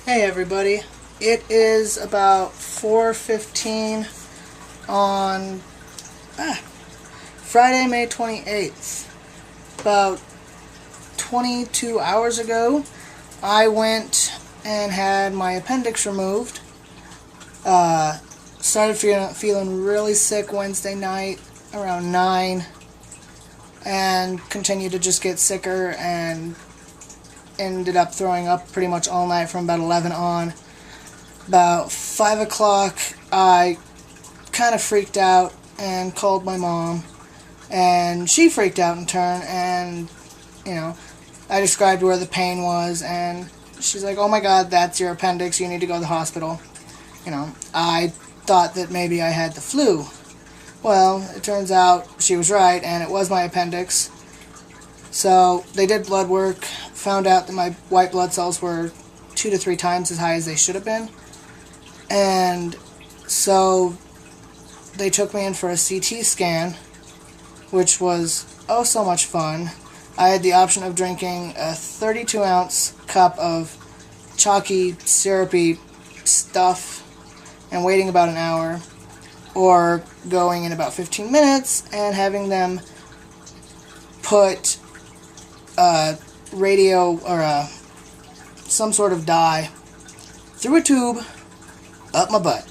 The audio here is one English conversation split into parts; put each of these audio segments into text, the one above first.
Hey everybody, it is about 4:15 on Friday, May 28th. About 22 hours ago, I went and had my appendix removed. Started feeling really sick Wednesday night around 9 and continued to just get sicker and ended up throwing up pretty much all night from about 11 on. About 5 o'clock, I kind of freaked out and called my mom, and she freaked out in turn, and, I described where the pain was, and she's like, "Oh my God, that's your appendix, you need to go to the hospital." I thought that maybe I had the flu. Well, it turns out she was right, and it was my appendix. So they did blood work, found out that my white blood cells were 2 to 3 times as high as they should have been. And so they took me in for a CT scan, which was oh so much fun. I had the option of drinking a 32-ounce cup of chalky, syrupy stuff and waiting about an hour, or going in about 15 minutes and having them put radio or some sort of dye through a tube up my butt.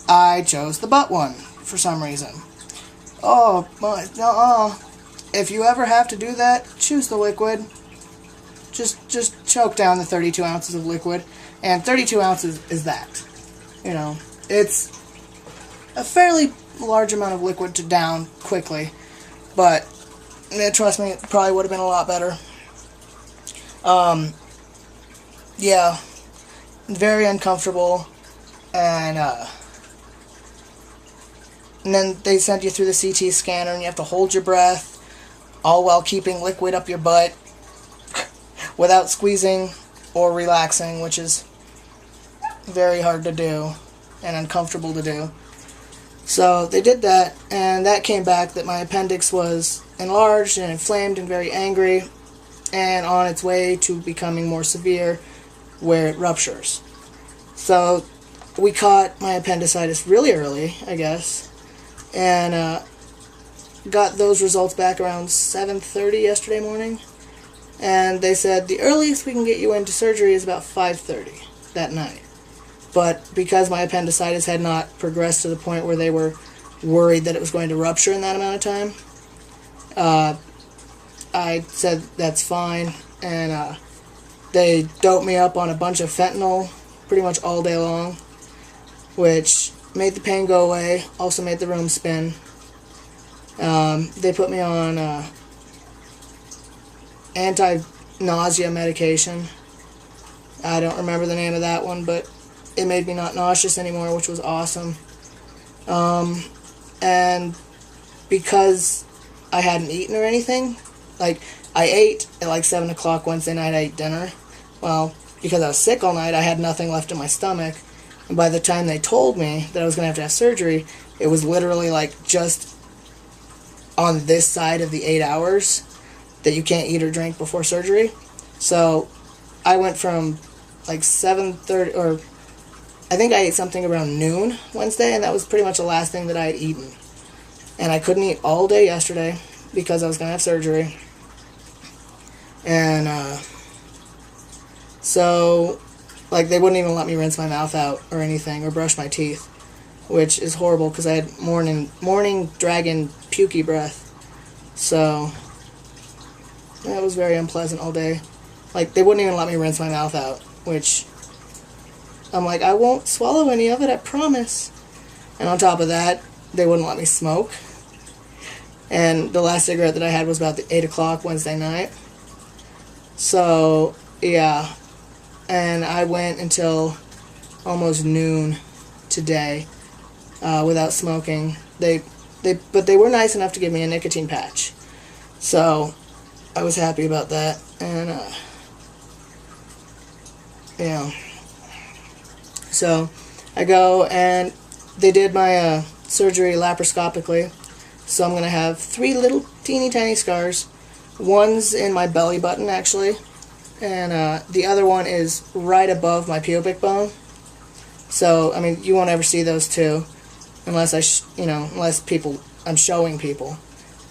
I chose the butt one for some reason. Oh, if you ever have to do that, choose the liquid. Just choke down the 32 ounces of liquid, and 32 ounces is that. It's a fairly large amount of liquid to down quickly, but trust me, it probably would have been a lot better. Yeah, very uncomfortable, and then they send you through the CT scanner, and you have to hold your breath, all while keeping liquid up your butt, without squeezing or relaxing, which is very hard to do, and uncomfortable to do. So they did that, and that came back that my appendix was enlarged and inflamed and very angry, and on its way to becoming more severe, where it ruptures. So we caught my appendicitis really early, I guess, and got those results back around 7:30 yesterday morning, and they said the earliest we can get you into surgery is about 5:30 that night. But because my appendicitis had not progressed to the point where they were worried that it was going to rupture in that amount of time, I said that's fine, and they doped me up on a bunch of fentanyl pretty much all day long, which made the pain go away, also made the room spin. They put me on anti-nausea medication. I don't remember the name of that one, but it made me not nauseous anymore, which was awesome. And because I hadn't eaten or anything, I ate at 7 o'clock Wednesday night. I ate dinner. Well, because I was sick all night, I had nothing left in my stomach. And by the time they told me that I was going to have surgery, it was literally just on this side of the 8 hours that you can't eat or drink before surgery. So I went from 7:30, or I think I ate something around noon Wednesday, and that was pretty much the last thing that I had eaten. And I couldn't eat all day yesterday because I was going to have surgery. And so they wouldn't even let me rinse my mouth out or anything, or brush my teeth, which is horrible because I had morning dragon pukey breath. So that was very unpleasant all day. They wouldn't even let me rinse my mouth out, which I'm like, I won't swallow any of it, I promise. And on top of that, they wouldn't let me smoke. And the last cigarette that I had was about 8 o'clock Wednesday night. So, yeah. And I went until almost noon today without smoking. But they were nice enough to give me a nicotine patch. So I was happy about that. And, yeah. So I go, and they did my surgery laparoscopically. So I'm going to have 3 little teeny tiny scars. One's in my belly button, actually. and the other one is right above my pubic bone. So, I mean, you won't ever see those two unless unless I'm showing people.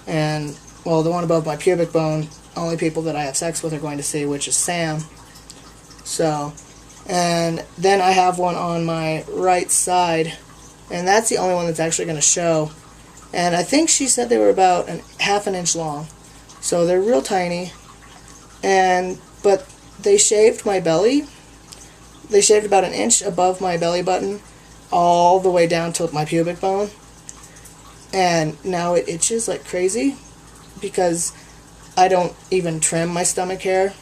And, well, the one above my pubic bone, only people that I have sex with are going to see, which is Sam. So, and then I have one on my right side, and that's the only one that's actually going to show. And I think she said they were about half an inch long. So they're real tiny. But they shaved my belly. They shaved about an inch above my belly button all the way down to my pubic bone. And now it itches like crazy because I don't even trim my stomach hair.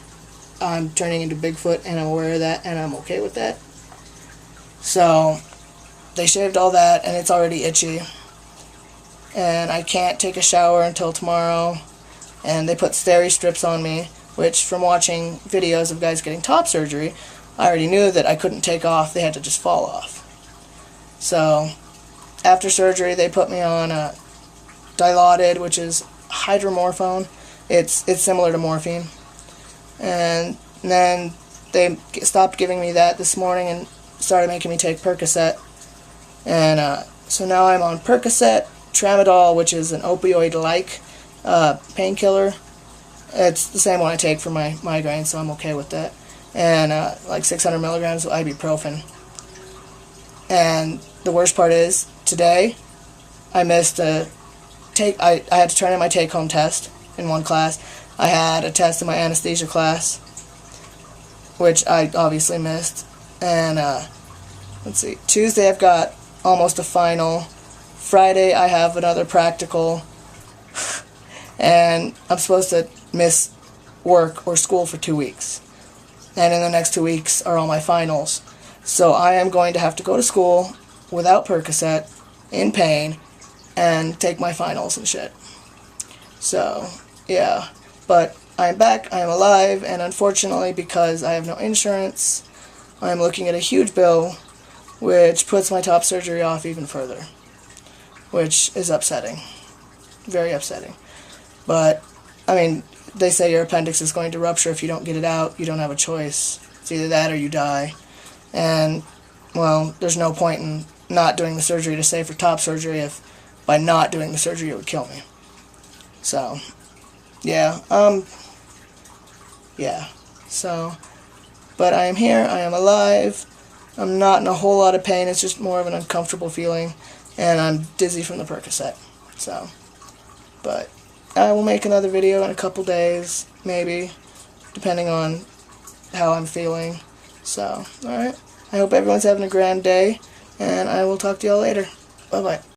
I'm turning into Bigfoot, and I'm aware of that, and I'm okay with that. So they shaved all that, and it's already itchy. And I can't take a shower until tomorrow. And they put steri strips on me, which from watching videos of guys getting top surgery, I already knew that I couldn't take off. They had to just fall off. So after surgery, they put me on a Dilaudid, which is hydromorphone. It's similar to morphine. And then they stopped giving me that this morning and started making me take Percocet. And so now I'm on Percocet, Tramadol, which is an opioid-like painkiller. It's the same one I take for my migraine, so I'm okay with that. And like 600 milligrams of ibuprofen. And the worst part is, today, I missed I had to turn in my take-home test in one class. I had a test in my anesthesia class, which I obviously missed. And let's see, Tuesday I've got almost a final. Friday I have another practical. And I'm supposed to miss work or school for 2 weeks. And in the next 2 weeks are all my finals. So I am going to have to go to school without Percocet, in pain, and take my finals and shit. So, yeah. But I am back, I am alive, and unfortunately, because I have no insurance, I am looking at a huge bill, which puts my top surgery off even further. Which is upsetting. Very upsetting. But, I mean, they say your appendix is going to rupture if you don't get it out. You don't have a choice. It's either that or you die. And, well, there's no point in not doing the surgery to save for top surgery if by not doing the surgery it would kill me. So, yeah, yeah. So, but I am here. I am alive. I'm not in a whole lot of pain. It's just more of an uncomfortable feeling. And I'm dizzy from the Percocet. So, but I will make another video in a couple days, maybe, depending on how I'm feeling. So, alright. I hope everyone's having a grand day, and I will talk to y'all later. Bye-bye.